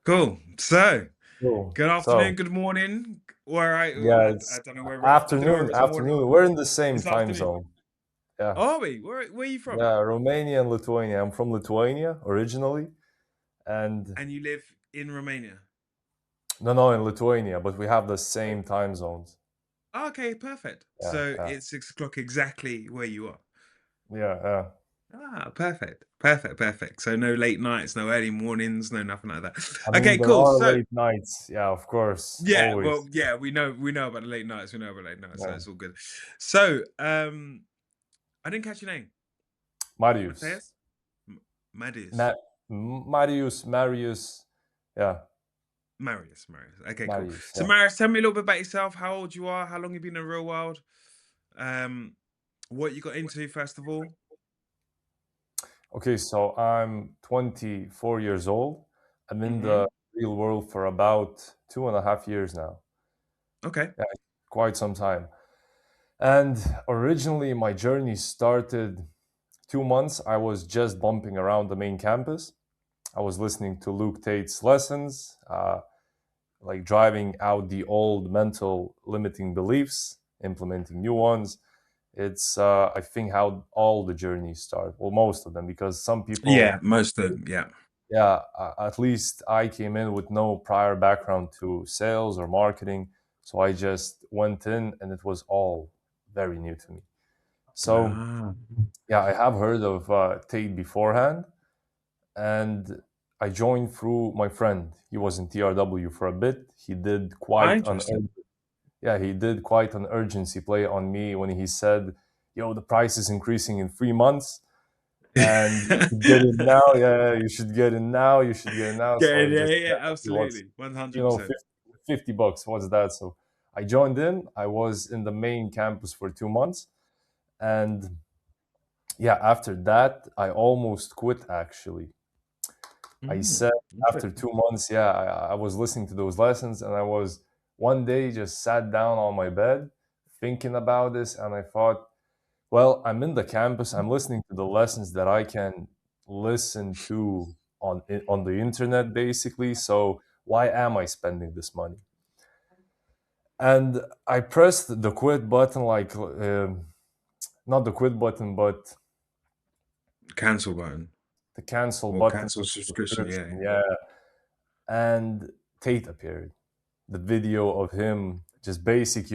Cool. So, Cool. good So, afternoon, good morning. Or yeah, I it's don't know where I don't know afternoon, whether it's morning. afternoon. We're in the same It's time afternoon. zone. Yeah. Oh, are we? Where are you from? Yeah, Romania and Lithuania. I'm from Lithuania originally, and And you live in Romania. no, in Lithuania, but we have the same time zones. Okay, perfect. Yeah, So yeah, it's 6 o'clock exactly where you are. yeah, yeah. Perfect. Perfect, perfect. So no late nights, no early mornings, no nothing like that. I mean, Okay, there cool. are So late nights. Yeah, of course, yeah, well, always. yeah, we know about the late nights. We know about late nights, so Yeah. it's all good. So, I didn't catch your name. Marius, Matthias? Marius. Ma- Marius. Yeah, Marius. Okay, cool. Marius. So Yeah. Marius, tell me a little bit about yourself, how old you are, how long you've been in the real world, um, what you got into first of all. Okay, so I'm 24 years old. I'm in Hmm. the real world for about 2.5 years now. Okay. Yeah, quite some time. And originally, my journey started 2 months. I was just bumping around the main campus. I was listening to Luke Tate's lessons, like driving out the old mental limiting beliefs, implementing new ones. It's, I think, how all the journeys start. Well, most of them, because some Yeah, people, most of them. Yeah. yeah, at least I came in with no prior background to sales or marketing. So I just went in and it was all very new to me. So, Ah. yeah, I have heard of Tate beforehand, and I joined through my friend. He was in TRW for a bit. He did Ah, quite an interesting. yeah, he did quite an urgency play on me when he said, "Yo, the price is increasing in 3 months, and you should get it now. Yeah, you should get it now. You should get it now." Yeah, So I yeah, just yeah, said, "Okay, what's absolutely. 100%. 50 bucks? What's that?" So I joined in. I was in the main campus for 2 months, and yeah, after that, I almost quit actually. I Mm, said after interesting. 2 months, yeah, I was listening to those lessons, and I was one day just sat down on my bed thinking about this, and I thought, well, I'm in the campus, I'm listening to the lessons that I can listen to on the internet, basically. So why am I spending this money? And I pressed the quit button, like not the quit button, but Cancel button the cancel or button, cancel subscription. subscription, Yeah. yeah. And Tate appeared. The video of him, just basic,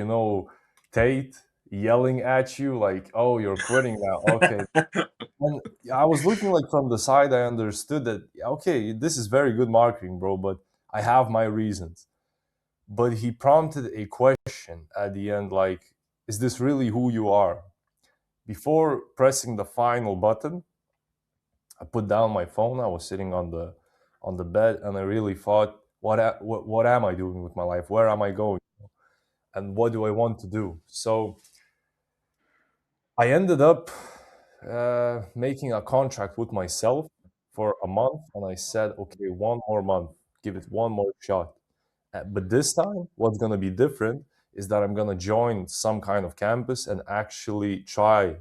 Tate yelling at you like, "Oh, you're quitting now." Okay. And I was looking like from the side, I understood that, yeah, okay, this is very good marketing, bro, but I have my reasons. But he prompted a question at the end like, is this really who you are? Before pressing the final button, I put down my phone. I was sitting on the bed, and I really thought, what am I doing with my life? Where am I going? And what do I want to do? So I ended up making a contract with myself for a month, and I said, okay, one more month, give it one more shot. But this time, what's going to be different is that I'm going to join some kind of campus and actually try,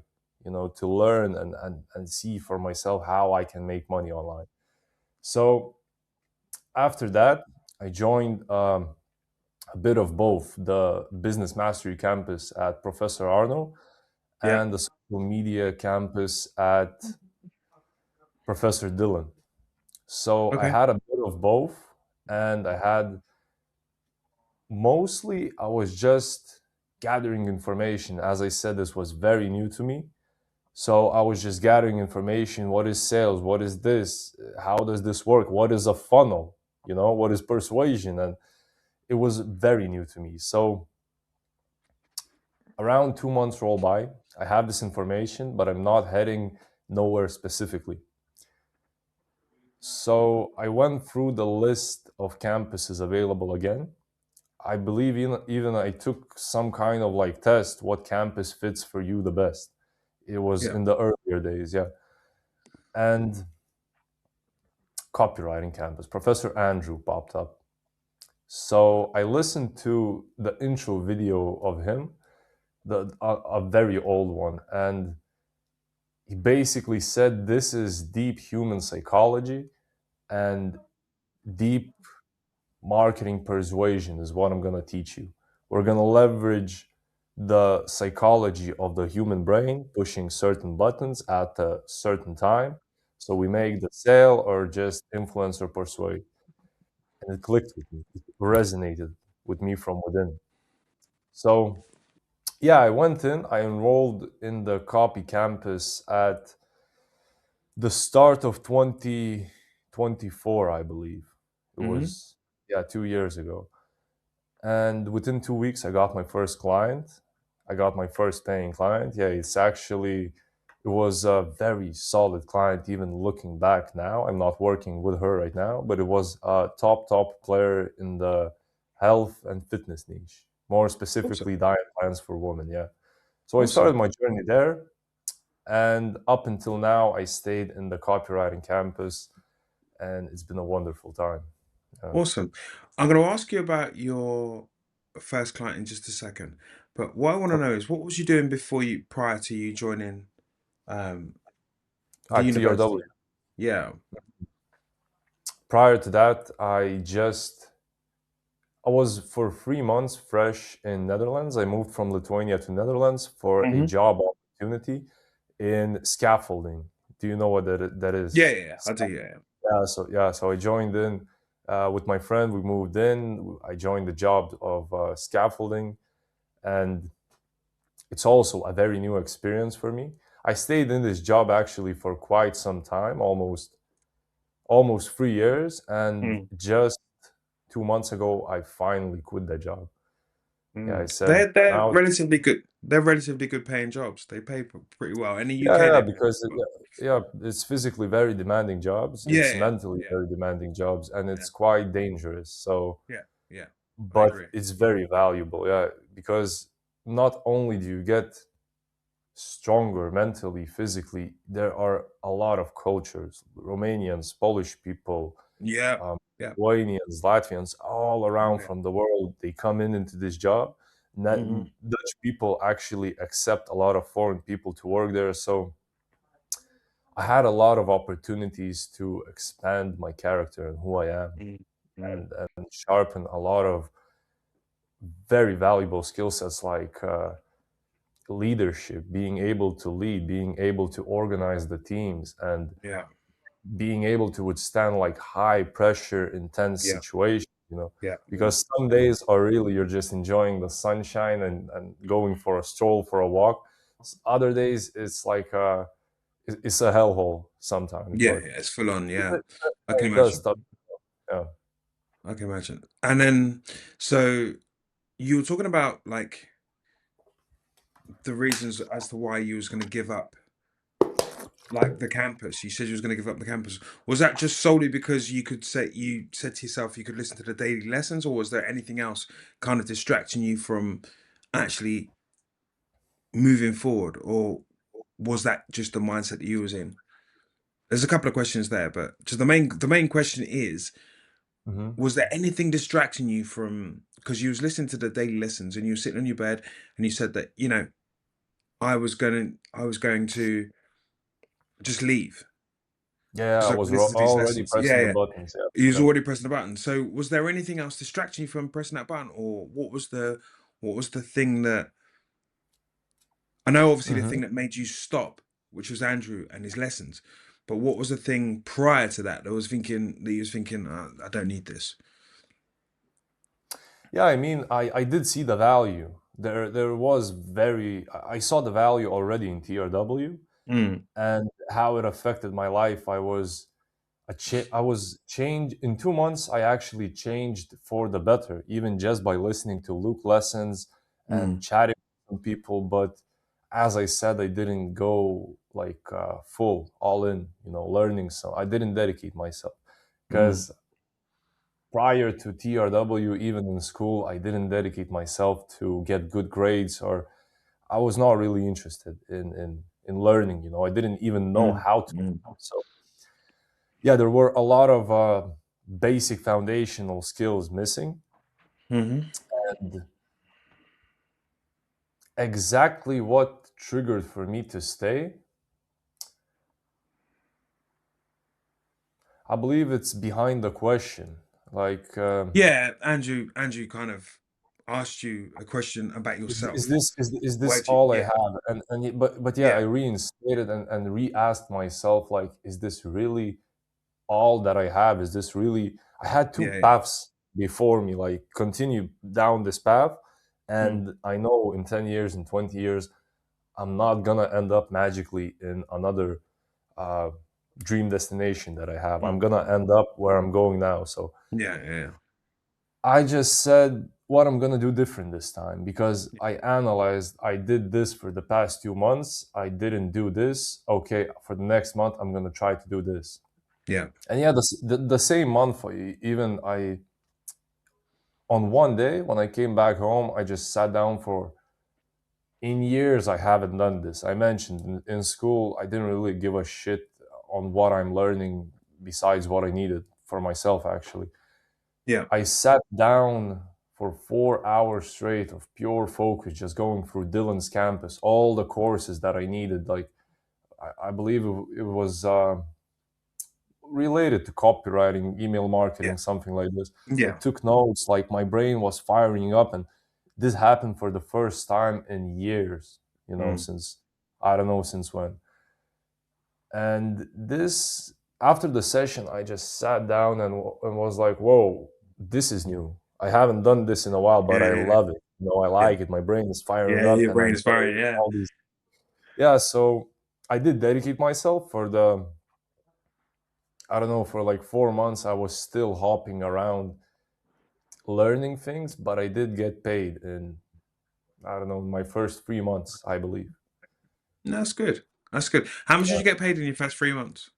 to learn and see for myself how I can make money online. So after that, I joined a bit of both the Business Mastery campus at Professor Arno Yeah. and the social media campus at Professor Dylan. So I Okay. had a bit of both, and I was just gathering information. As I said, this was very new to me. So I was just gathering information. What is sales? What is this? How does this work? What is a funnel? What is persuasion? And it was very new to me. So around 2 months roll by. I have this information, but I'm not heading nowhere specifically. So I went through the list of campuses available again. I believe even I took some kind of like test what campus fits for you the best. It was Yeah. in the earlier days, yeah. And Copywriting Campus, Professor Andrew popped up. So I listened to the intro video of him, a very old one, and he basically said this is deep human psychology and deep. marketing persuasion is what I'm going to teach you. We're going to leverage the psychology of the human brain, pushing certain buttons at a certain time. So we make the sale or just influence or persuade. And it clicked with me. It resonated with me from within. So yeah, I went in, I enrolled in the Copy Campus at the start of 2024, I believe. It Mm-hmm. was, yeah, 2 years ago. And within 2 weeks, I got my first client. I got my first paying client. Yeah, it was a very solid client, even looking back now. I'm not working with her right now, but it was a top player in the health and fitness niche, more Awesome. specifically diet plans for women. Yeah. So I started Awesome. my journey there. And up until now, I stayed in the copywriting campus, and it's been a wonderful time. Awesome. I'm going to ask you about your first client in just a second. But what I want to know is what was you doing prior to you joining um, the At TRW. university? Yeah. Prior to that, I was for 3 months fresh in Netherlands. I moved from Lithuania to Netherlands for a Hmm. job opportunity in scaffolding. Do you know what that Yeah, is? yeah, yeah. I do. Yeah. So I joined in with my friend. We moved in. I joined the job of scaffolding, and it's also a very new experience for me. I stayed in this job actually for quite some time, almost 3 years, and Mm. just 2 months ago, I finally quit that job. Yeah, I Mm. said They're now. relatively good. They're relatively good paying jobs. They pay pretty well. In the UK, Yeah, they pay because well. it's physically very demanding jobs. Yeah, It's yeah, mentally yeah, very demanding jobs, and yeah, it's quite dangerous. So, yeah, yeah. I but agree. it's very valuable. Yeah, because not only do you get stronger mentally, physically, there are a lot of cultures, Romanians, Polish people, Yeah, um, yeah, Lithuanians, Latvians, all around yeah. from the world. They come in into this job. Hmm. Dutch people actually accept a lot of foreign people to work there. So I had a lot of opportunities to expand my character and who I am, Mm. Mm. and sharpen a lot of very valuable skill sets like leadership, being able to lead, being able to organize the teams, and Yeah, being able to withstand like high pressure, intense yeah, situations, you know, yeah, yeah. because some days are really you're just enjoying the sunshine and going for a stroll for a walk. Other days it's like it's a hellhole sometimes, Yeah, but yeah, it's full on. Yeah, it, I can it does imagine. stuff. Yeah. I can imagine. And then, so you were talking about like the reasons as to why you was going to give up like the campus. You said you was going to give up the campus. Was that just solely because you said to yourself you could listen to the daily lessons, or was there anything else kind of distracting you from actually moving forward, or was that just the mindset that you was in? There's a couple of questions there, but just the main question is, Hmm. was there anything distracting you from, because you was listening to the daily lessons and you were sitting on your bed and you said that, I was going to just leave Yeah, because I I could was listen to these already lessons. Yeah, pressing the yeah. buttons. Yeah, You was yeah. already pressing the button. So was there anything else distracting you from pressing that button, or what was the thing that, I know obviously the Hmm. thing that made you stop, which was Andrew and his lessons, but what was the thing prior to that that you was thinking, I don't need this. Yeah, I mean, I did see the value. There was very I saw the value already in TRW Mm, and how it affected my life. I was changed in 2 months. I actually changed for the better, even just by listening to Luke lessons and mm, chatting with some people. But as I said, I didn't go like full all in, learning. So I didn't dedicate myself mm, because prior to TRW, even in school, I didn't dedicate myself to get good grades, or I was not really interested in learning. I didn't even know mm, how to. mm, So yeah, there were a lot of basic foundational skills missing, mhm, and exactly what triggered for me to stay, I believe it's behind the question. Like, Yeah, Andrew kind of asked you a question about is yourself. this is Where this do you, all I yeah, have? But yeah, I yeah, reinstated and re-asked myself, like, is this really all that I have? Is this really? I had two yeah, yeah. paths before me, like continue down this path, Mm, and I know in 10 years and 20 years, I'm not gonna end up magically in another uh, dream destination that I have. I'm mm. gonna end up where I'm going now. So Yeah, yeah, I just said what I'm gonna do different this time because I analyzed. I did this for the past 2 months. I didn't do this. Okay, for the next month, I'm gonna try to do this. yeah, And yeah, the same month, even I on one day when I came back home, I just sat down for. In years, I haven't done this. I mentioned in school, I didn't really give a shit on what I'm learning besides what I needed for myself, actually. yeah, I sat down for 4 hours straight of pure focus, just going through Dylan's campus, all the courses that I needed. Like, I believe it was related to copywriting, email yeah, marketing, something like this. I yeah. took notes, like, my brain was firing up. And this happened for the first time in years, Mm, since I don't know since when. And this, after the session, I just sat down and was like, whoa, this is new. I haven't done this in a while, but yeah, I yeah, love it. I yeah. like it. My brain is firing Yeah, up your and brain I'm is firing. generating Yeah. all these. Yeah, so I did dedicate myself for I don't know, for like 4 months. I was still hopping around learning things, but I did get paid in, I don't know, my first 3 months, I believe. No, that's good. That's good. How much did you get paid in your first 3 months?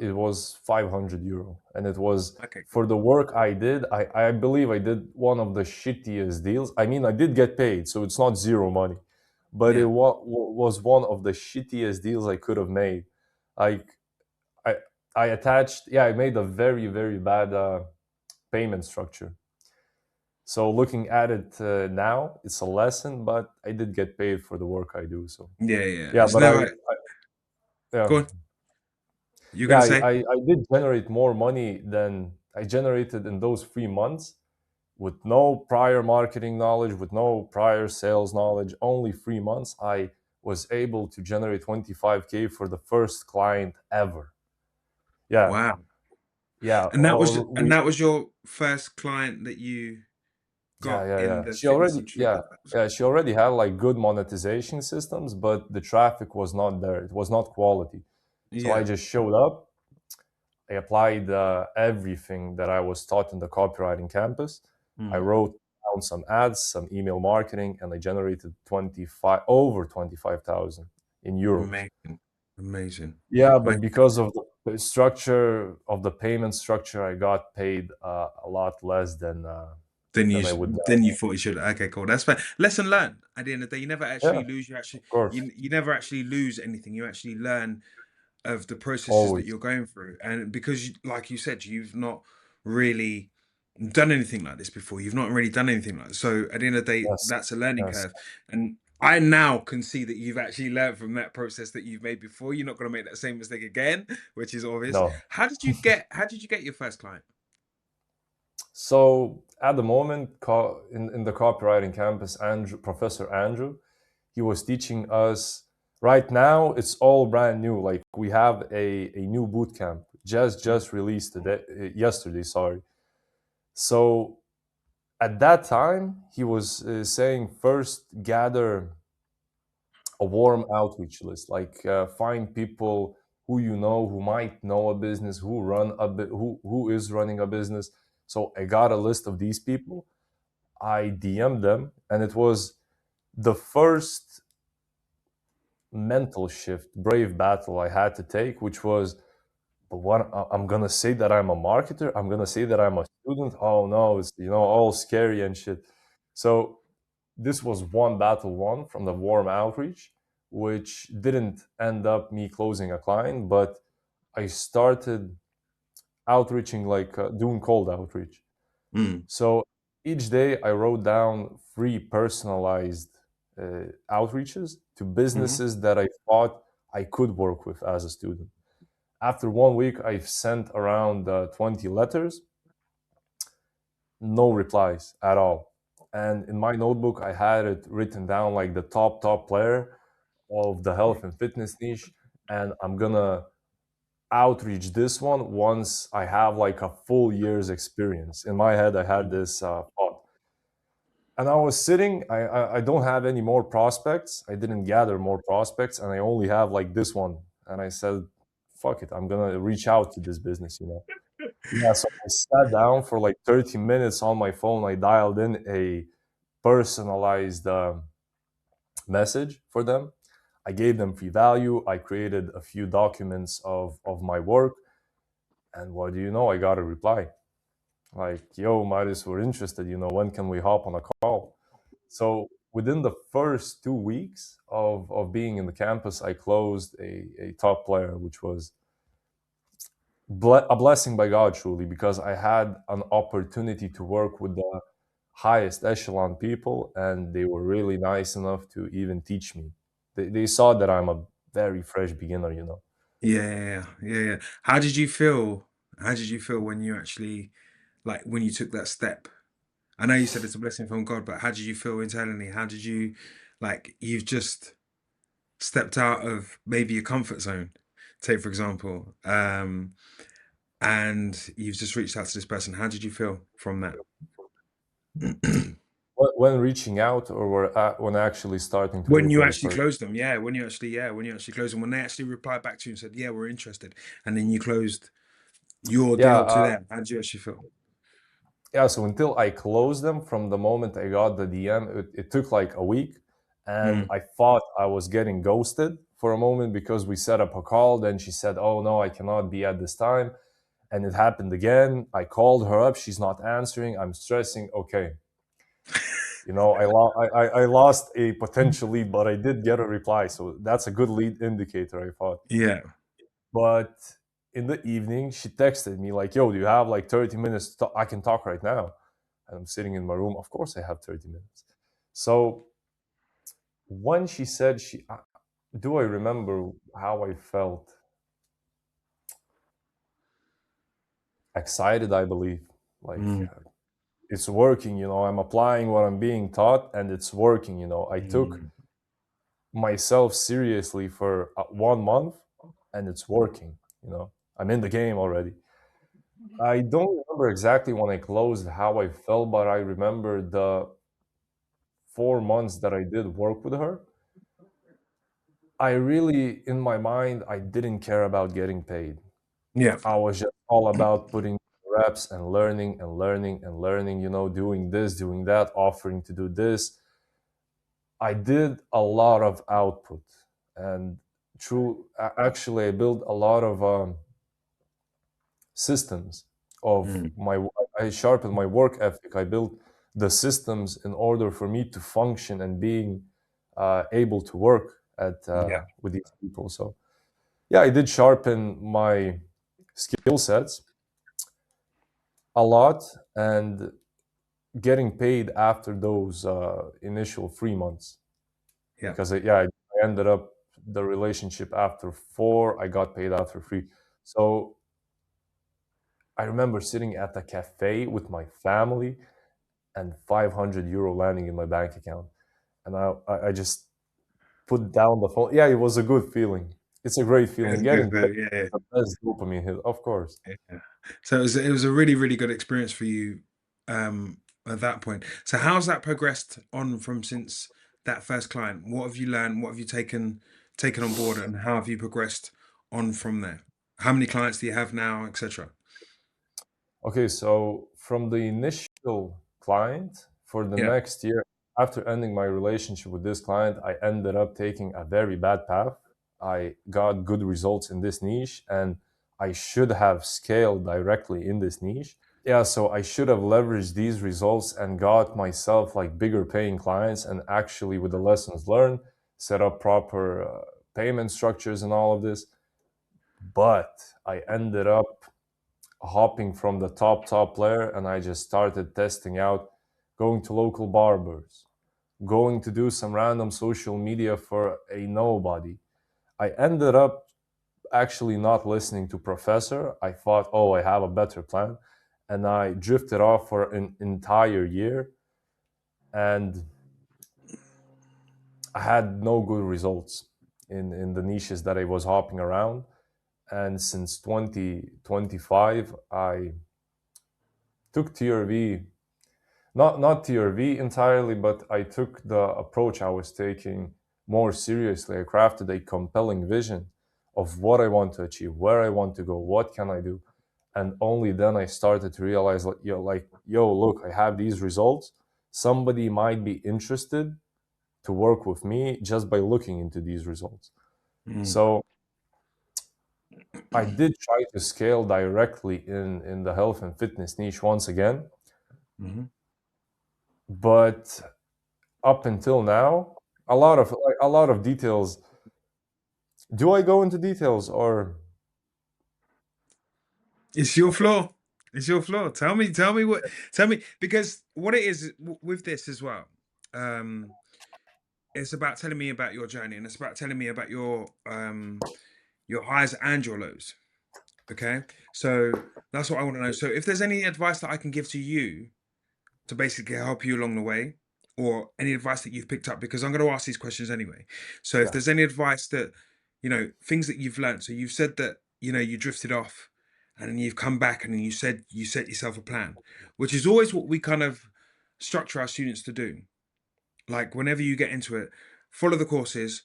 It was €500, and it was Okay, cool. for the work I did. I believe I did one of the shittiest deals. I mean, I did get paid, so it's not zero money, but it Yeah. was one of the shittiest deals I could have made. Like, I I attached, yeah, I made a very very bad payment structure. So looking at it now, it's a lesson, but I did get paid for the work I do. So Yeah, yeah. yeah, It's but never. yeah. Go on. You're Yeah, gonna say? I did generate more money than I generated in those 3 months with no prior marketing knowledge, with no prior sales knowledge. Only 3 months, I was able to generate 25K for the first client ever. Yeah, Wow. yeah, And that was your first client that you yeah, got yeah, in yeah. the fitness industry. That was Yeah. cool. She already had like good monetization systems, but the traffic was not there. It was not quality. So I Yeah. just showed up. I applied everything that I was taught in the copywriting campus. I Mm. wrote down some ads, some email marketing, and I generated 25 over 25,000 in euros. Amazing. Amazing. Yeah, but Amazing. because of the structure of the payment structure, I got paid a lot less than I would. Then you thought you should. Okay, cool. That's fine. Lesson learned. At the end of the day, you never Yeah, actually lose. of course, You never actually lose anything. You actually learn of the processes that always. you're going through. And because, like you said, you've not really done anything like this before. You've not really done anything like this. So at the end of the day, Yes, that's a learning yes. curve. And I now can see that you've actually learned from that process that you've made before. You're not going to make that same mistake again, which is obvious. No. How did you get your first client? So at the moment, in the copywriting campus, Professor Andrew, he was teaching us. Right now, it's all brand new. Like, we have a new boot camp Mm, just released today, yesterday. Sorry. So at that time, he was saying, first gather a warm outreach list. Like, find people who you know, who might know a business, who is running a business. So I got a list of these people. I DM'd them, and it was the first mental shift, brave battle I had to take, which was, but what, I'm gonna say that I'm a marketer. I'm gonna say that I'm a student. Oh no, it's all scary and shit. So this was one battle won from the warm outreach, which didn't end up me closing a client, but I started outreaching, like doing cold outreach. mm, So each day I wrote down 3 personalized outreaches to mhm. businesses that I thought I could work with as a student. After one week, I've sent around 20 letters. no replies at all. And in my notebook, I had it written down like the top player of the health and fitness niche, and I'm gonna outreach this one once I have like a full year's experience. In my head, I had this thought, and I was sitting. I don't have any more prospects. I didn't gather more prospects, and I only have like this one. And I said, "Fuck it, I'm gonna reach out to this business." Yeah, so I sat down for like 30 minutes on my phone. I dialed in a personalized message for them. I gave them free value. I created a few documents of my work. And what do you know? I got a reply like, yo, Marius, we're interested. When can we hop on a call? So within the first 2 weeks of being in the campus, I closed a top player, which was a blessing by God, truly, because I had an opportunity to work with the highest echelon people, and they were really nice enough to even teach me. They saw that I'm a very fresh beginner. Yeah. How did you feel? How did you feel when you actually, like, when you took that step? I know you said it's a blessing from God, but how did you feel internally? How did you, like, you've just stepped out of maybe your comfort zone, take for example, and you've just reached out to this person. How did you feel from that? When reaching out, or when actually starting to When work you with this actually person? closed them, yeah. When you actually closed them, when they actually replied back to you and said, "Yeah, we're interested," and then you closed your Yeah, deal to them, how did you actually feel? yeah. So until I closed them, from the moment I got the DM, it took like a week, and Mm. I thought I was getting ghosted for a moment because we set up a call. Then she said, "Oh no, I cannot be at this time," and it happened again. I called her up; she's not answering. I'm stressing. Okay, I lost a potential lead, but I did get a reply, so that's a good lead indicator, I thought. Yeah. But in the evening, she texted me like, "Yo, do you have like 30 minutes? I can talk right now." And I'm sitting in my room. Of course, I have 30 minutes. So when she said do I remember how I felt? Excited, I believe. Like, Mm. it's working. I'm applying what I'm being taught, and it's working. I took Mm. myself seriously for 1 month, and it's working. I'm in the game already. I don't remember exactly when I closed how I felt, but I remember the 4 months that I did work with her. I really, in my mind, I didn't care about getting paid. Yeah. I was just all about putting reps and learning and learning and learning, doing this, doing that, offering to do this. I did a lot of output, and actually, I built a lot of systems of Mm. my. I sharpened my work ethic. I built the systems in order for me to function and being able to work at Yeah. with these people. So yeah, I did sharpen my skill sets a lot, and getting paid after those initial 3 months, Yeah. because I ended up the relationship after 4. I got paid after 3. So I remember sitting at the cafe with my family and 500 euro landing in my bank account, and I just put down the phone. Yeah, it was a good feeling. It's a great It's feeling. a good Getting paid feeling. Yeah. is the best dopamine hit, of course. Yeah. So it was a really, really good experience for you at that point. So how's that progressed on from since that first client? What have you learned? What have you taken on board, and how have you progressed on from there? How many clients do you have now, etc.? Okay, so from the initial client, for the Yeah. next year, after ending my relationship with this client, I ended up taking a very bad path. I got good results in this niche, and I should have scaled directly in this niche. Yeah, so I should have leveraged these results and got myself like bigger paying clients, and actually, with the lessons learned, set up proper payment structures and all of this. But I ended up hopping from the top player, and I just started testing out, going to local barbers, going to do some random social media for a nobody. I ended up actually not listening to professor. I thought, oh, I have a better plan, and I drifted off for an entire year, and I had no good results in the niches that I was hopping around. And since 2025, I took TRV, not TRV entirely, but I took the approach I was taking more seriously. I crafted a compelling vision of what I want to achieve, where I want to go, what can I do. And only then I started to realize, yo, look, I have these results. Somebody might be interested to work with me just by looking into these results. So I did try to scale directly in the health and fitness niche once again, but up until now, a lot of details. Do I go into details or? It's your floor. It's your floor. Tell me, because what it is with this as well. Um, it's about telling me about your journey, and it's about telling me about your highs and your lows. Okay, so that's what I want to know. So if there's any advice that I can give to you to basically help you along the way, or any advice that you've picked up, because I'm going to ask these questions anyway. So if Yeah. there's any advice that, things that you've learned. So you've said that, you drifted off and then you've come back and then you said you set yourself a plan, which is always what we kind of structure our students to do. Like whenever you get into it, follow the courses,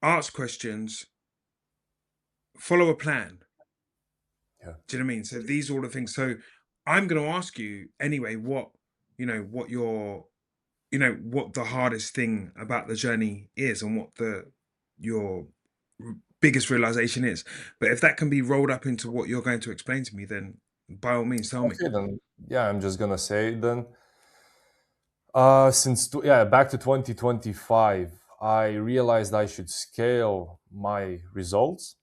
ask questions, follow a plan. Yeah. Do you know what I mean? So these are all the things. So I'm going to ask you anyway, what what the hardest thing about the journey is, and what your biggest realization is. But if that can be rolled up into what you're going to explain to me, then by all means tell me. Okay, then. Yeah, I'm just gonna say then. Back to 2025, I realized I should scale my results.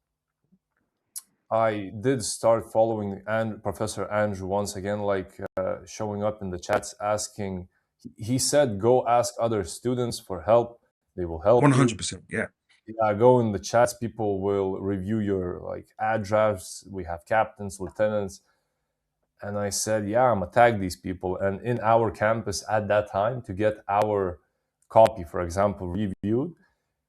I did start following Professor Andrew once again, showing up in the chats asking. He said, "Go ask other students for help; they will help you." 100%. Yeah. Yeah, go in the chats. People will review your ad drafts. We have captains, lieutenants, and I said, "Yeah, I'm gonna tag these people." And in our campus at that time, to get our copy, for example, reviewed,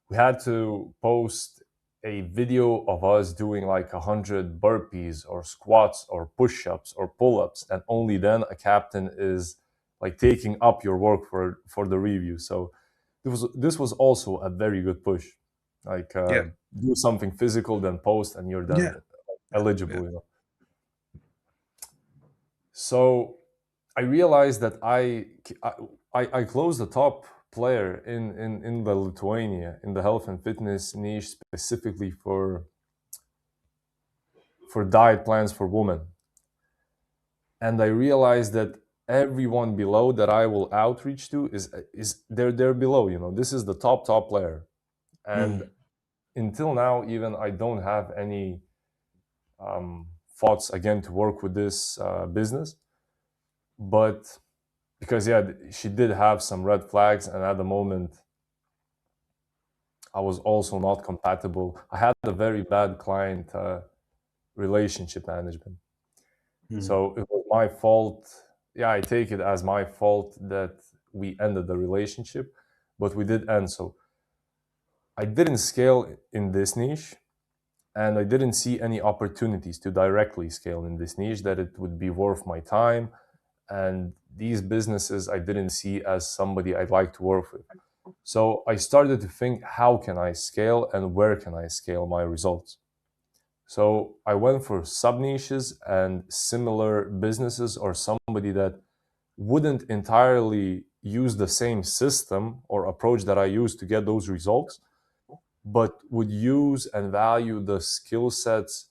we had to post a video of us doing like 100 burpees or squats or push-ups or pull-ups, and only then a captain is like taking up your work for the review. So this was also a very good push. Like Yeah. do something physical, then post, and you're Yeah. then Yeah. eligible. So I realized that I closed the top player in the Lithuania in the health and fitness niche, specifically for diet plans for women. And I realized that everyone below that I will outreach to is they're below. This is the top player. And Mm. until now, even I don't have any thoughts again to work with this business, but because she did have some red flags, and at the moment I was also not compatible. I had a very bad client relationship management, Mm. so it was my fault. Yeah, I take it as my fault that we ended the relationship, but we did end. So I didn't scale in this niche, and I didn't see any opportunities to directly scale in this niche that it would be worth my time. And these businesses I didn't see as somebody I'd like to work with. So I started to think, how can I scale and where can I scale my results? So I went for sub niches and similar businesses, or somebody that wouldn't entirely use the same system or approach that I use to get those results, but would use and value the skill sets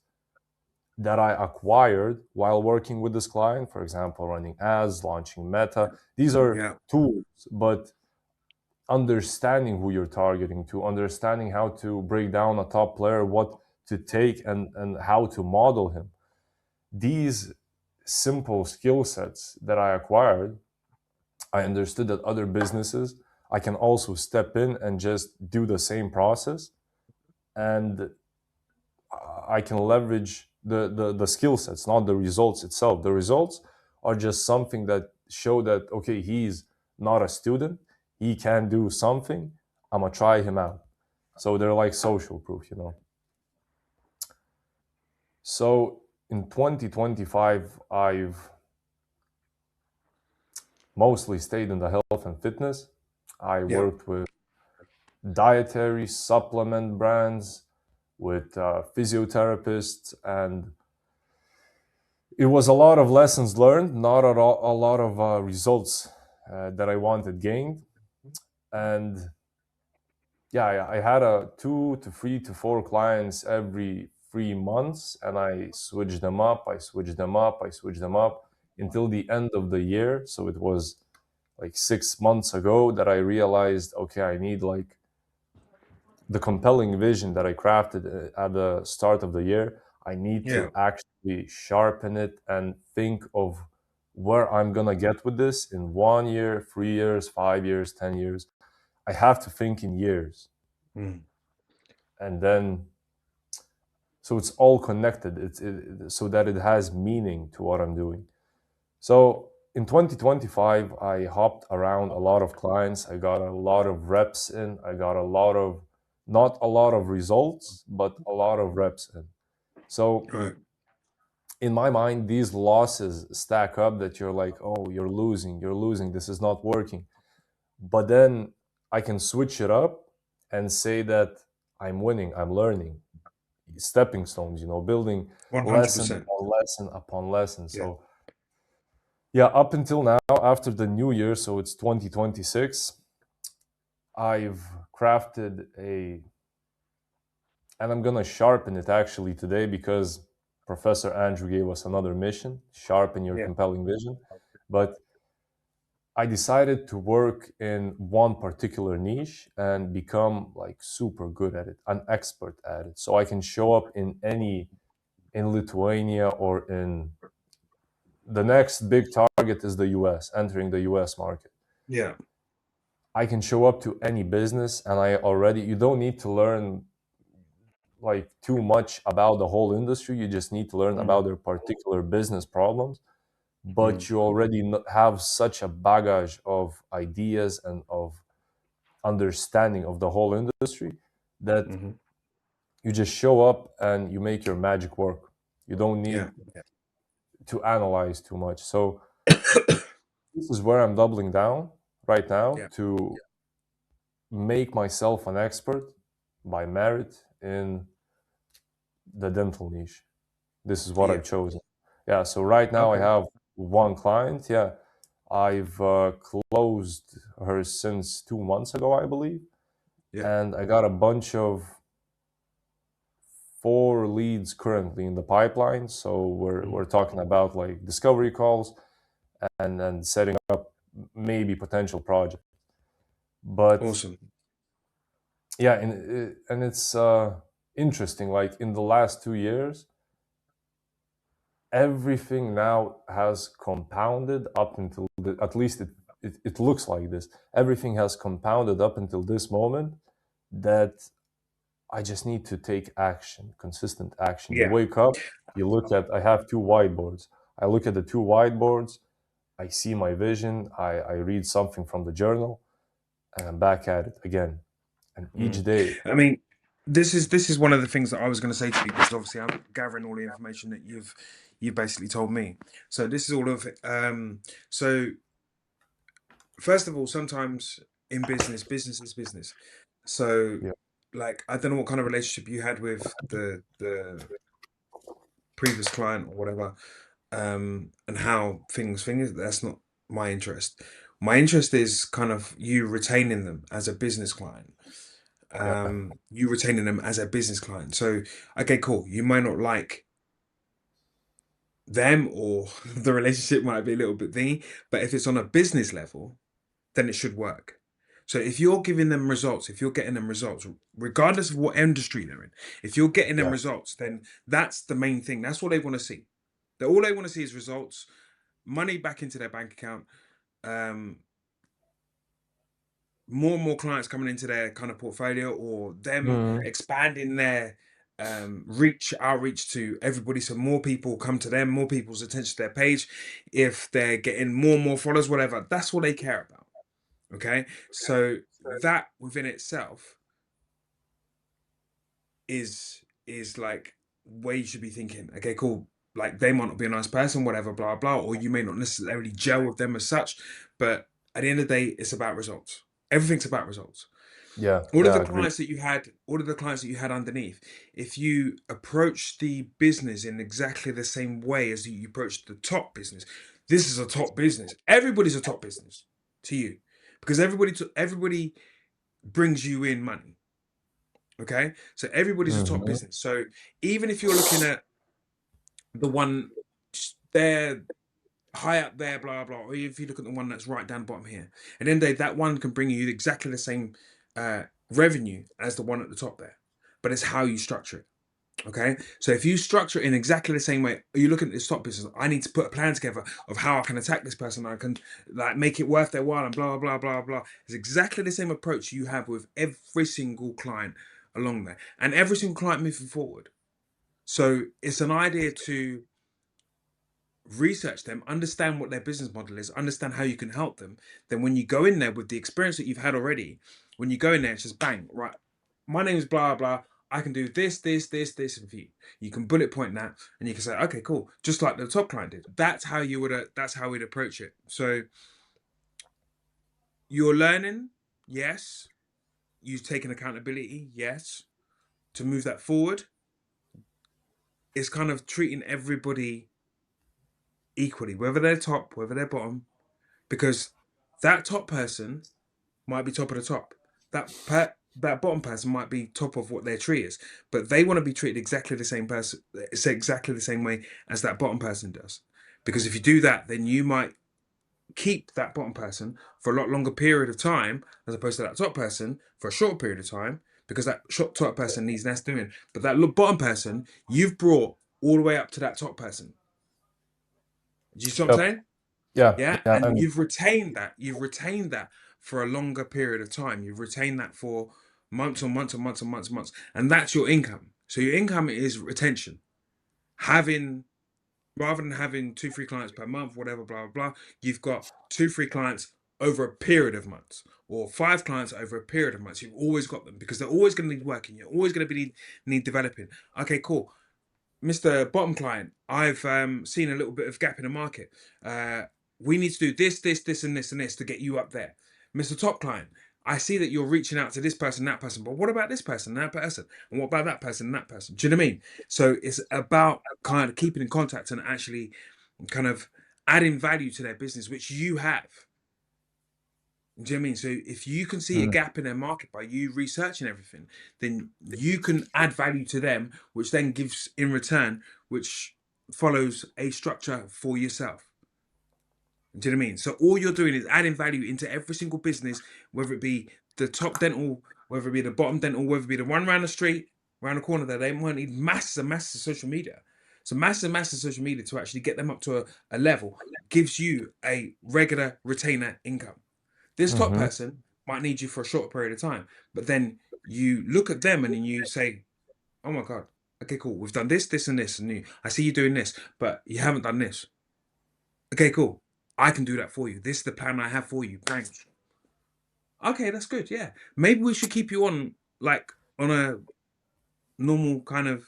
that I acquired while working with this client. For example, running ads, launching meta. These are Yeah. tools, but understanding who you're targeting to, understanding how to break down a top player, what to take and how to model him. These simple skill sets that I acquired, I understood that other businesses, I can also step in and just do the same process, and I can leverage the skill sets, not the results itself. The results are just something that show that, okay, he's not a student, he can do something, I'm gonna try him out. So they're like social proof, you know. So in 2025, I've mostly stayed in the health and fitness. I Yeah. worked with dietary supplement brands, with physiotherapists, and it was a lot of lessons learned, not at all, a lot of results that I wanted gained. And yeah, I had a 2 to 3 to 4 clients every 3 months, and I switched them up, I switched them up, I switched them up until the end of the year. So it was like 6 months ago that I realized, okay, I need like the compelling vision that I crafted at the start of the year. I need Yeah. to actually sharpen it and think of where I'm gonna get with this in 1 year, 3 years, 5 years, 10 years. I have to think in years, Mm. and then so it's all connected. So that it has meaning to what I'm doing. So in 2025, I hopped around a lot of clients. I got a lot of reps in. I got a lot of, not a lot of results, but a lot of reps in. So Right. in my mind, these losses stack up that you're like, oh, you're losing, this is not working. But then I can switch it up and say that I'm winning, I'm learning, stepping stones, you know, building lesson 100%. upon lesson upon lesson. Yeah. So yeah, up until now, after the new year, so it's 2026, I've crafted a, and I'm gonna sharpen it actually today because Professor Andrew gave us another mission: sharpen your Yeah. compelling vision. But I decided to work in one particular niche and become like super good at it, an expert at it, so I can show up in any, in Lithuania, or in the next big target is the US, entering the US market. Yeah. I can show up to any business, and I already, you don't need to learn like too much about the whole industry. You just need to learn Mm. about their particular business problems. Mm. But you already have such a baggage of ideas and of understanding of the whole industry that Mm-hmm. you just show up and you make your magic work. You don't Yeah. need to analyze too much. So this is where I'm doubling down right now Yeah. to make myself an expert by merit in the dental niche. This is what Yeah. I've chosen. Yeah, so right now I Okay. have one client. Yeah, I've closed her since 2 months ago, I believe. Yeah. And I got a bunch of 4 leads currently in the pipeline. So Mm. we're talking about like discovery calls and setting up maybe potential project. But Awesome. yeah, and it's interesting. Like in the last 2 years, everything now has compounded up until at least it looks like this. Everything has compounded up until this moment that I just need to take action, consistent action. You Yeah. wake up, you look at, I have 2 whiteboards. I look at the 2 whiteboards, I see my vision, I read something from the journal, and I'm back at it again. And each Mm. day, I mean, this is one of the things that I was going to say to you because obviously I'm gathering all the information that you've basically told me. So this is all of it. So first of all, sometimes in business, business is business. So yeah, like I don't know what kind of relationship you had with the previous client or whatever, and how things that's not my interest. My interest is kind of you retaining them as a business client. yeah, You retaining them as a business client. So okay, cool. You might not like them or the relationship might be a little bit thingy, but if it's on a business level, then it should work. So if you're giving them results, if you're getting them results, regardless of what industry they're in, if you're getting them yeah. results, then that's the main thing. That's what they want to see. All they want to see is results, money back into their bank account, um, more and more clients coming into their kind of portfolio, or them Mhm. expanding their outreach to everybody, so more people come to them, more people's attention to their page. If they're getting more and more followers, whatever, that's what they care about. Okay, so that within itself is like where you should be thinking, okay, cool. Like they might not be a nice person, whatever, blah blah, or you may not necessarily gel with them as such, but at the end of the day, it's about results. Everything's about results. Yeah, All of yeah, the I agree. clients that you had, underneath, if you approach the business in exactly the same way as you approach the top business, this is a top business. Everybody's a top business to you because everybody brings you in money. Okay, so everybody's a top Hmm. business. So even if you're looking at the one there high up there, blah blah, or if you look at the one that's right down the bottom here, and then that one can bring you exactly the same revenue as the one at the top there, but it's how you structure it. Okay, so if you structure it in exactly the same way, you look at this top business. I need to put a plan together of how I can attack this person. I can like make it worth their while and blah blah blah blah. It's exactly the same approach you have with every single client along there, and every single client moving forward. So it's an idea to research them, understand what their business model is, understand how you can help them. Then when you go in there with the experience that you've had already, when you go in there, it's just bang, right? My name is blah blah. I can do this, this, this, this for you. You can bullet point that, and you can say, okay, cool, just like the top client did. That's how you would. That's how we'd approach it. So you're learning, yes. You've taken accountability, yes. To move that forward, it's kind of treating everybody equally, whether they're top, whether they're bottom, because that top person might be top of the top. That bottom person might be top of what their tree is, but they want to be treated exactly the same person, it's exactly the same way as that bottom person does. Because if you do that, then you might keep that bottom person for a lot longer period of time as opposed to that top person for a short period of time. Because that top person needs less doing, but that bottom person you've brought all the way up to that top person. Do you see what I'm Yep. saying? Yeah, Yeah, yeah, and and you've retained that. You've retained that for a longer period of time. You've retained that for months and months and months and months and months, and that's your income. So your income is retention. Having Rather than having two, three clients per month, whatever, blah blah blah, you've got two, three clients over a period of months, or five clients over a period of months. You've always got them because they're always going to need working. You're always going to need developing. Okay, cool. Mr. Bottom Client, I've seen a little bit of gap in the market. We need to do this, this, this, and this, and this to get you up there. Mr. Top Client, I see that you're reaching out to this person, that person, but what about this person, that person? And what about that person, that person? Do you know what I mean? So it's about kind of keeping in contact and actually kind of adding value to their business, which you have. Do you know what I mean? So if you can see a mm, gap in their market by you researching everything, then you can add value to them, which then gives in return, which follows a structure for yourself. Do you know what I mean? So all you're doing is adding value into every single business, whether it be the top dental, whether it be the bottom dental, whether it be the one around the street, around the corner there. They might need masses and masses of social media. So masses and masses of social media to actually get them up to a level gives you a regular retainer income. This top mm-hmm. person might need you for a short period of time, but then you look at them and then you say, "Oh my god, okay, cool. We've done this, this, and this, and I see you doing this, but you haven't done this. Okay, cool. I can do that for you. This is the plan I have for you. Bang. Okay, that's good. Yeah, maybe we should keep you on like on a normal kind of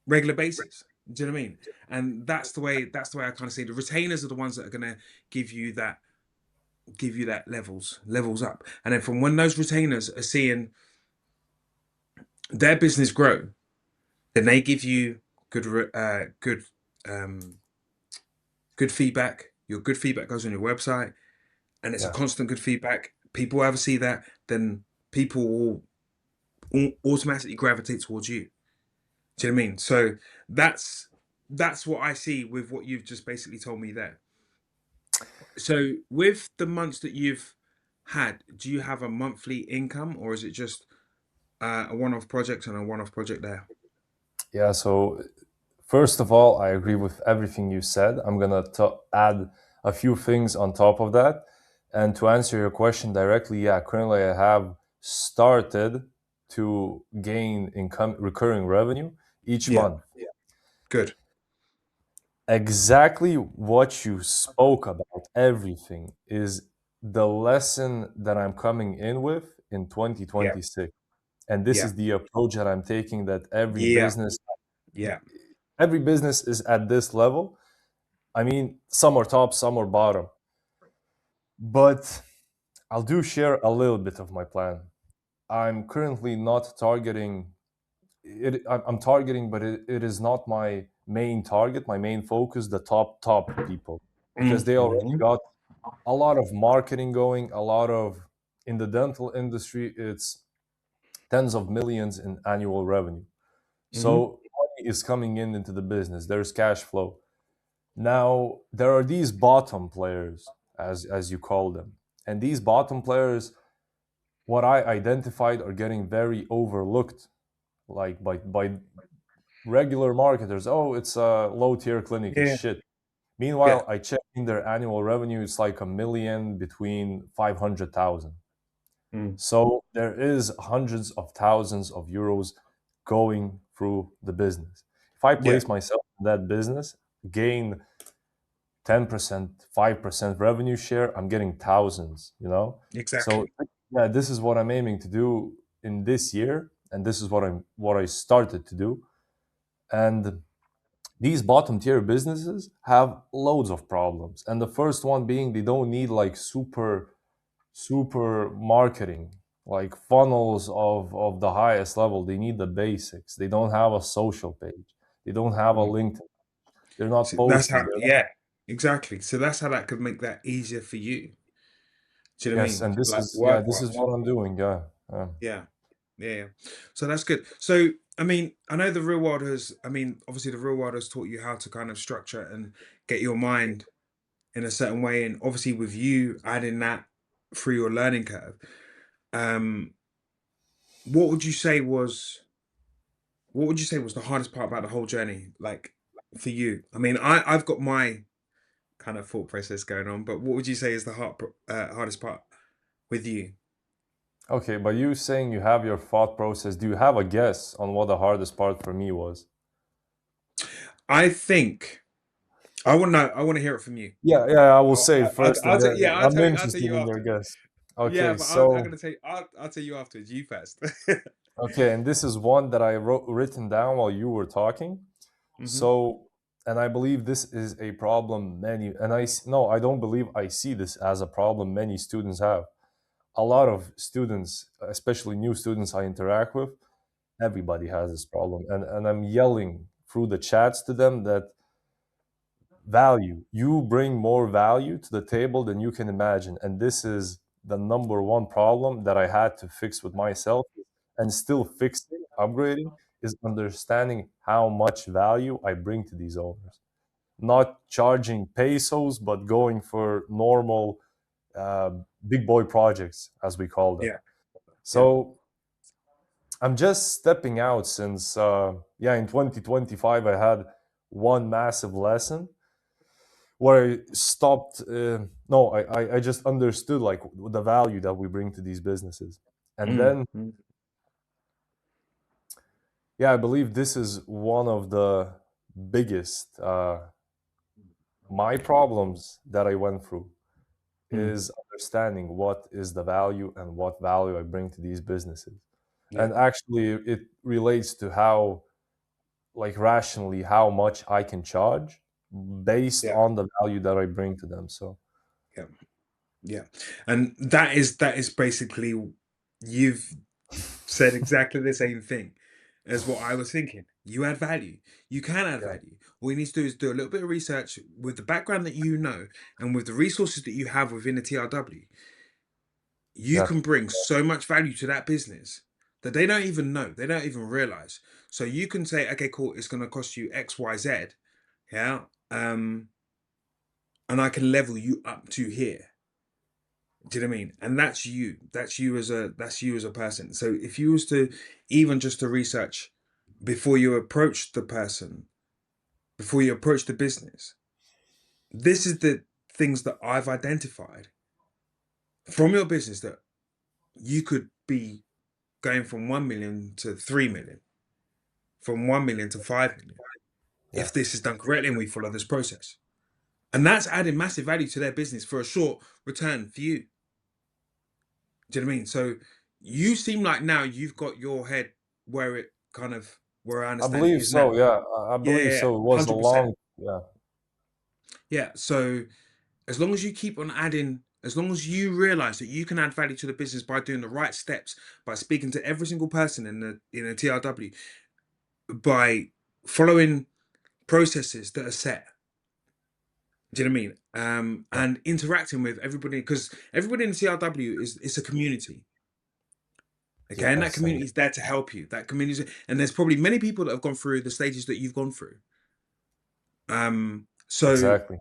regular basis. Do you know what I mean? And that's the way. That's the way I kind of see the retainers are the ones that are gonna give you that levels up, and then from when those retainers are seeing their business grow, then they give you um, good feedback. Your good feedback goes on your website, and it's a Yeah. constant good feedback. People ever see that, then people will automatically gravitate towards you. Do you know what I mean? So that's that's what I see with what you've just basically told me there. So with the months that you've had, do you have a monthly income, or is it just a one-off project and a one-off project there? Yeah, so first of all, I agree with everything you said. I'm gonna add a few things on top of that. And to answer your question directly, yeah, currently I have started to gain income, recurring revenue each Yeah. month. Good. Exactly what you spoke about, everything is the lesson that I'm coming in with in Yeah. 2026. And this Yeah. is the approach that I'm taking, that Yeah. Yeah. every business is at this level. I mean, some are top, some are bottom. But I'll do share a little bit of my plan. I'm currently not targeting it. I'm targeting, but it is not my main target, my main focus, the top people, because they already Mm-hmm. got a lot of marketing going, a lot of, in the dental industry, it's tens of millions in annual revenue. Mm-hmm. So money is coming in into the business. There's cash flow. Now there are these bottom players, as you call them, and these bottom players, what I identified, are getting very overlooked, like by regular marketers. Oh, it's a low tier clinic, it's Yeah. shit. Yeah. Meanwhile, I checked in their annual revenue, it's like a million between 500,000. Mm. So there is hundreds of thousands of euros going through the business. If I Yeah. place myself in that business, gain 10%, 5% revenue share, I'm getting thousands, you know? So Exactly. yeah, this is what I'm aiming to do in this year, and this is what I started to do. And these bottom tier businesses have loads of problems. And the first one being, they don't need like super marketing, like funnels of the highest level. They need the basics. They don't have a social page. They don't have a Mm. LinkedIn. They're not So that's posting. how. Yeah. Exactly. So that's how that could make that easier for you. Do you know what I Yes, mean? and this Like is, yeah, work this is wise. what I'm doing. Yeah. Yeah. Yeah. Yeah. So that's good. So I mean, I know the real world has. I mean, obviously, the real world has taught you how to kind of structure and get your mind in a certain way, and obviously, with you adding that through your learning curve, um, what would you say was what would you say was the hardest part about the whole journey? Like for you, I mean, I've got my kind of thought process going on, but what would you say is the hardest part with you? Okay, but you saying you have your thought process, do you have a guess on what the hardest part for me was? I think I want to know. I want to hear it from you. Yeah, yeah, I will say it first, and then Yeah, I'm I'll tell interested you in your after. guess. Yeah, Okay, but I'm so gonna tell you. I'll tell you afterwards. You first. okay, and this is one that I wrote written down while you were talking. Hmm. So, and I believe this is a problem many, and no, I don't believe, I see this as a problem many students have. A lot of students, especially new students I interact with, everybody has this problem, and I'm yelling through the chats to them that value, you bring more value to the table than you can imagine, and this is the number one problem that I had to fix with myself, and still fixing, upgrading, is understanding how much value I bring to these owners, not charging pesos but going for normal uh, big boy projects, as we call them. Yeah. Yeah. So I'm just stepping out since yeah, in 2025 I had one massive lesson where I stopped. No, I just understood like the value that we bring to these businesses, and Mm. then Mm. yeah, I believe this is one of the biggest my problems that I went through, Mm. is understanding what is the value and what value I bring to these businesses, Yeah. and actually it relates to how, like, rationally how much I can charge based Yeah. on the value that I bring to them. So Yeah. Yeah. And that is basically you've said exactly the same thing as what I was thinking. You add value. You can add yeah, value. All you need to do is do a little bit of research with the background that you know and with the resources that you have within the TRW. You yeah, can bring so much value to that business that they don't even know. They don't even realize. So you can say, okay, cool, it's going to cost you X, Y, Z. Yeah. And I can level you up to here. Do you know what I mean? And that's you. That's you as a person. So if you was to even just to research before you approach the person, before you approach the business, this is the things that I've identified from your business that you could be going from 1 million to 3 million, from 1 million to 5 million, Yeah, if this is done correctly and we follow this process. And that's adding massive value to their business for a short return for you. Do you know what I mean? So you seem like now you've got your head where it kind of, where I I understand it believe is now. so. Yeah, I Yeah, believe yeah, yeah, so. It was a 100%. long, yeah, Yeah. So as long as you keep on adding, as long as you realize that you can add value to the business by doing the right steps, by speaking to every single person in a TRW, by following processes that are set. Do you know what I mean? yeah, And interacting with everybody, because everybody in the TRW is a community. Okay, and that yes, and community is there to help you. That community, and there's probably many people that have gone through the stages that you've gone through. So exactly.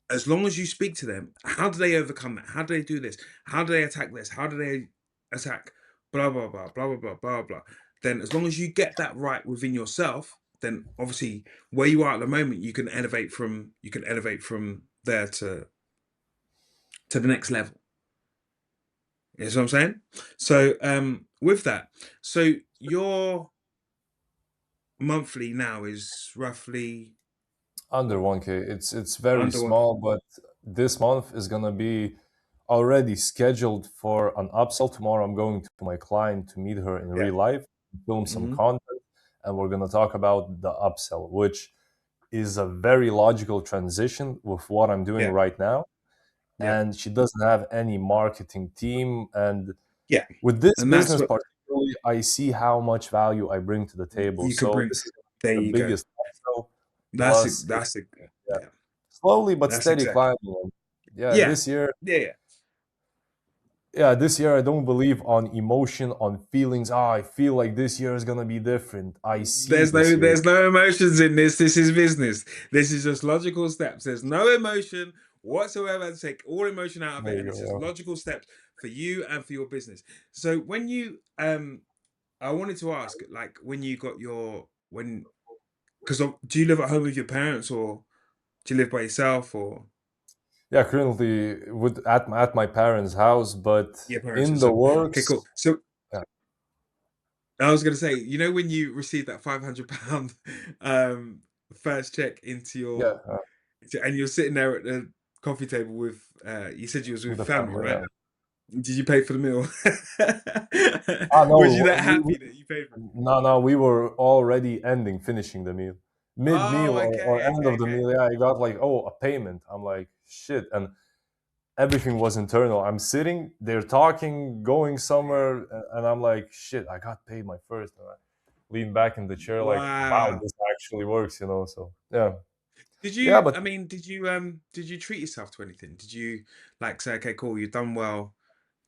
as long as you speak to them, how do they overcome that? How do they do this? How do they attack this? How do they attack blah blah blah blah blah blah blah blah? Then as long as you get that right within yourself, then obviously where you are at the moment, you can elevate from there to the next level. You know what I'm saying? So with that, so your monthly now is roughly Under 1K. It's very under 1K. small, but this month is gonna be already scheduled for an upsell. Tomorrow I'm going to my client to meet her in Yeah. real life, film some Hmm. content, and we're gonna talk about the upsell, which is a very logical transition with what I'm doing Yeah. right now. Yeah. And she doesn't have any marketing team. And Yeah. with this And that's business what particularly, I see how much value I bring to the table. you could So bring. this is There the you go. biggest upsell. That's it. Plus, That's it. yeah, Yeah. slowly but That's steady exactly. climbing. And yeah, Yeah. this year, Yeah. Yeah. I don't believe on emotion, on feelings. Ah, I feel like this year is gonna be different. I see this year. There's no emotions in this. This is business. This is just logical steps. There's no emotion whatsoever. Take all emotion out of There it, you and it's just go. logical steps for you and for your business. So when you I wanted to ask, like, when you got your when because do you live at home with your parents, or do you live by yourself, or Yeah, currently at my parents' house, but your parents? in the So okay, cool. works. So Yeah, I was gonna say, when you received that £500 first check into yeah, your and you're sitting there at the coffee table with you said you was with with the family, family. right? Yeah. Did you pay for the meal? Ah, Was you no, that happy that you paid for it? no, we were already finishing the meal, mid Oh, meal or okay, end okay, of the okay. meal. Yeah, I got like, oh, a payment. I'm like, shit, and everything was internal. I'm sitting, they're talking, going Yeah. somewhere, and I'm like, shit, I got paid my first. And I lean back in the chair, like, wow, Wow. this actually works, you know. So yeah, Did yeah, you, but I mean, did you treat yourself to anything? Did you like say, okay, cool, you've done well?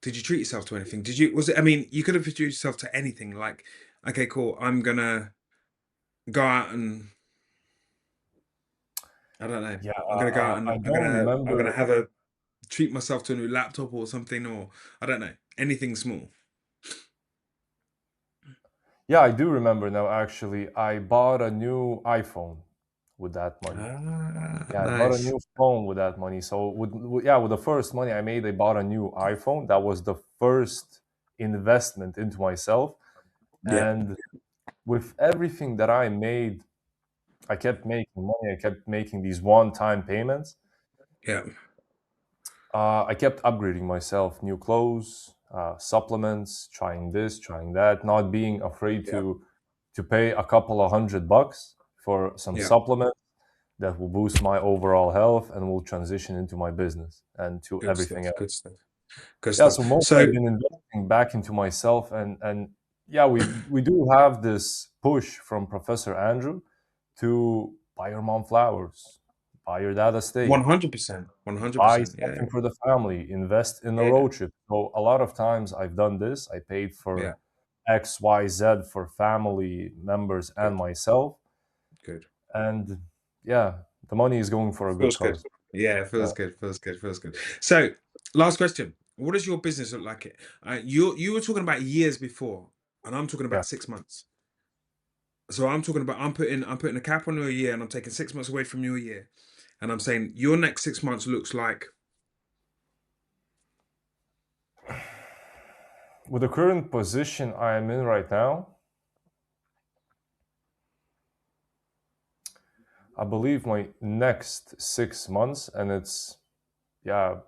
Did you treat yourself to anything? Was it, I mean, you could have treated yourself to anything, like, okay, cool, I'm gonna go out and I don't know. yeah, I'm gonna go out and I don't I'm gonna remember. have a treat myself to a new laptop or something, or I don't know, anything small. Yeah, I do remember now. Actually, I bought a new iPhone with that money. Ah, Yeah, I bought a nice. new phone with that money. So with the first money I made, I bought a new iPhone. That was the first investment into myself. Yeah, And with everything that I made, I kept making money. I kept making these one-time payments. yeah, I kept upgrading myself, new clothes, supplements, trying this, trying that, not being afraid yeah, to pay a couple of $100 for some yeah. supplements that will boost my overall health and will transition into my business and to Good everything stuff. else. Good stuff. Good Yeah, so stuff. mostly So I've been investing back into myself, and yeah, we do have this push from Professor Andrew to buy your mom flowers, buy your dad a steak, 100%, one hundred buy percent. Yeah, something for the family, invest in a yeah, road trip. So a lot of times I've done this. I paid yeah. for X, Y, Z for family members and Good, myself, good. and yeah, the money is going for a good Feels good. cause. Yeah, it Yeah, feels good. Feels good. Feels good. So, last question: what does your business look like? You were talking about years before, and I'm talking yeah. about 6 months. So I'm talking about I'm putting a cap on your year, and I'm taking 6 months away from your year, and I'm saying your next 6 months looks like. With the current position I am in right now, I believe my next 6 months, and it's, yeah,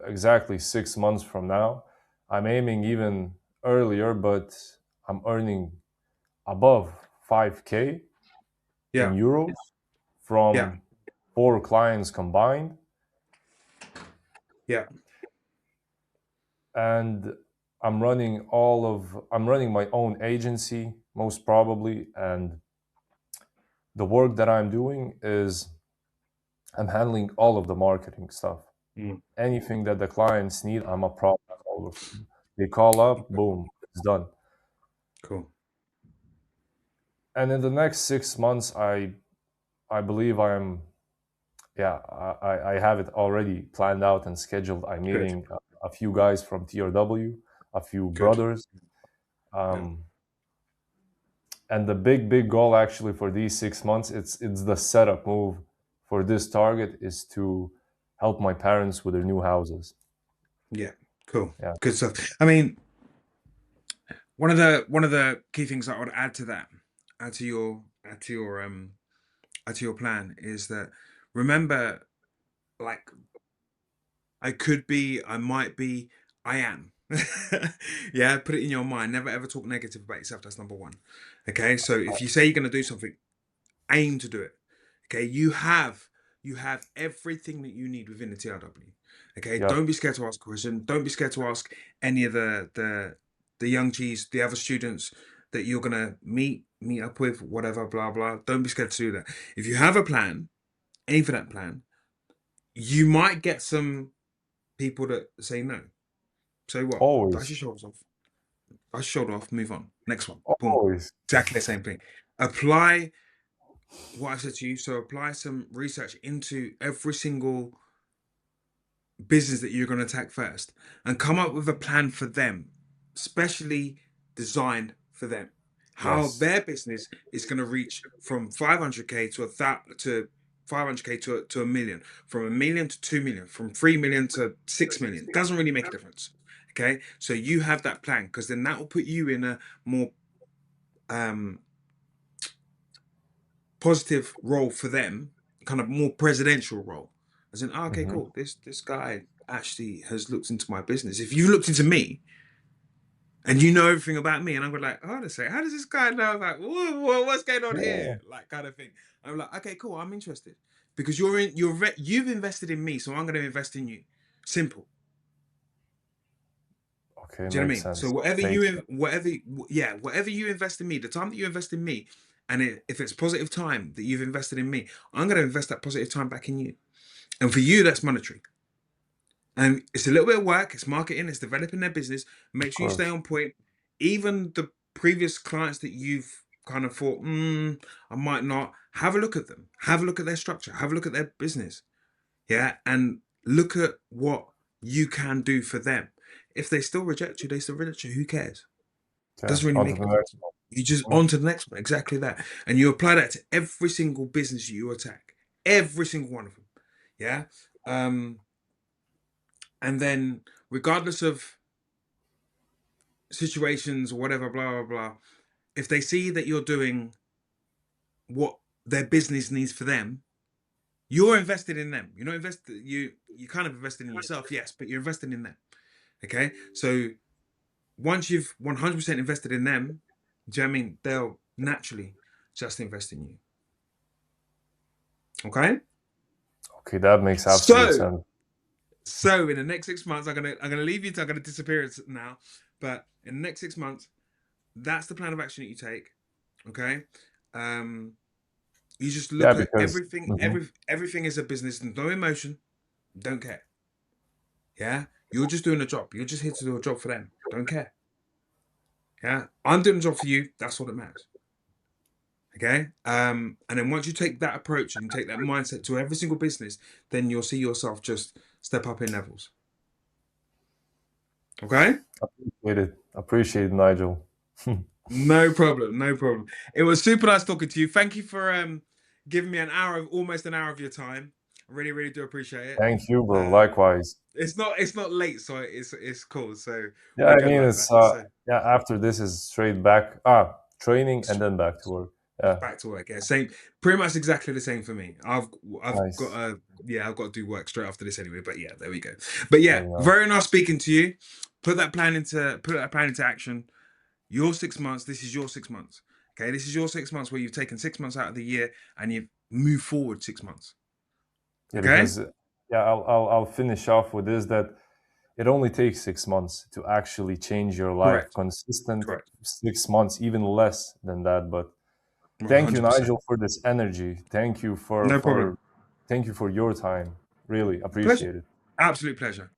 exactly 6 months from now. I'm aiming even earlier, but I'm earning above 5K in Yeah. euros Yeah. from 4 clients combined. Yeah. And I'm running my own agency, most probably, and the work that I'm doing is I'm handling all of the marketing stuff. Mm. Anything that the clients need, I'm a problem solver for them. They call up, boom, it's done. Cool. And in the next 6 months, I believe I have it already planned out and scheduled. I'm Good. meeting a few guys from TRW, a few Good. brothers. Yeah. And the big goal actually for these 6 months, it's the setup move for this target is to help my parents with their new houses. Yeah. Cool. Yeah. Good stuff. I mean, one of the key things that I would add to that, add to your add to your add to your plan is that remember, like, I could be, I might be, I am. Yeah, put it in your mind. Never ever talk negative about yourself. That's number one. Okay, so if you say you're gonna do something, aim to do it. Okay, you have everything that you need within the TRW. Okay, Yep. don't be scared to ask a question. Don't be scared to ask any of the young G's, the other students that you're gonna meet up with, whatever, blah blah. Don't be scared to do that. If you have a plan, aim for that plan. You might get some people that say no. So what? Dust Always. your shoulders off. Dust your shoulder off. Move on. Next one. Boom. Always. Exactly the same thing. Apply what I said to you. So apply some research into every single business that you're going to attack first, and come up with a plan for them, specially designed for them. How Yes. their business is going to reach from 500k to 500k to a million, from a million to 2 million, from 3 million to 6 million. Doesn't really make a difference. Okay, so you have that plan, because then that will put you in a more um, positive role for them, kind of more presidential role. As in, oh, okay, Hmm. cool. This guy actually has looked into my business. If you looked into me and you know everything about me, and I'm like, hold on a second, how does this guy know? Like, what's going on Yeah. here? Like, kind of thing. I'm like, okay, cool. I'm interested because you've invested in me, so I'm going to invest in you. Simple. Okay, Do you know what I makes mean? So sense. Makes sense. whatever you invest in me, the time that you invest in me, and if it's positive time that you've invested in me, I'm going to invest that positive time back in you. And for you, that's monetary. And it's a little bit of work. It's marketing. It's developing their business. Make Of sure you stay course. on point. Even the previous clients that you've kind of thought, I might not, have a look at them. Have a look at their structure. Have a look at their business. Yeah, and look at what you can do for them. If they still reject you, they still reject you. Who cares? Okay. Doesn't really On to make a the difference. next one. You just Mhm. on to the next one. Exactly that. And you apply that to every single business you attack. Every single one of them. Yeah. Um, and then regardless of situations or whatever, blah blah blah, if they see that you're doing what their business needs for them, you're invested in them. You're not invested. You kind of invested in yourself, yes, but you're invested in them. Okay, so once you've 100% invested in them, do you know what I mean? They'll naturally just invest in you. Okay. Okay, that makes absolute So, sense. so in the next 6 months, I'm gonna leave you to, I'm gonna disappear now. But in the next 6 months, that's the plan of action that you take. Okay. Um, you just Yeah, look at because everything. mhm. Everything is a business. No emotion. Don't care. Yeah. You're just doing a job. You're just here to do a job for them. Don't care. Yeah. I'm doing a job for you. That's all that matters. Okay. And then once you take that approach and you take that mindset to every single business, then you'll see yourself just step up in levels. Okay. Appreciate it, Nigel. No problem. No problem. It was super nice talking to you. Thank you for giving me almost an hour of your time. I really, really do appreciate it. Thank you, bro. Um, Likewise. It's not late, so it's cool. So Yeah, we're I good mean, like it's that. So yeah. After this is straight back training and then back to work. Yeah, back to work. Yeah, same. Pretty much exactly the same for me. I've got nice, a yeah. I've got to do work straight after this anyway. But yeah, there we go. But yeah, very nice. very nice speaking to you. Put that plan into action. Your 6 months. This is your 6 months. Okay, this is your 6 months where you've taken 6 months out of the year and you've moved forward 6 months. Yeah, Okay. because yeah, I'll finish off with this that it only takes 6 months to actually change your life. Correct. Consistent Correct. 6 months, even less than that. But One thank you, hundred percent. Nigel, for this energy. Thank you No problem. thank you for your time. Really Pleasure. appreciate it. Absolute pleasure.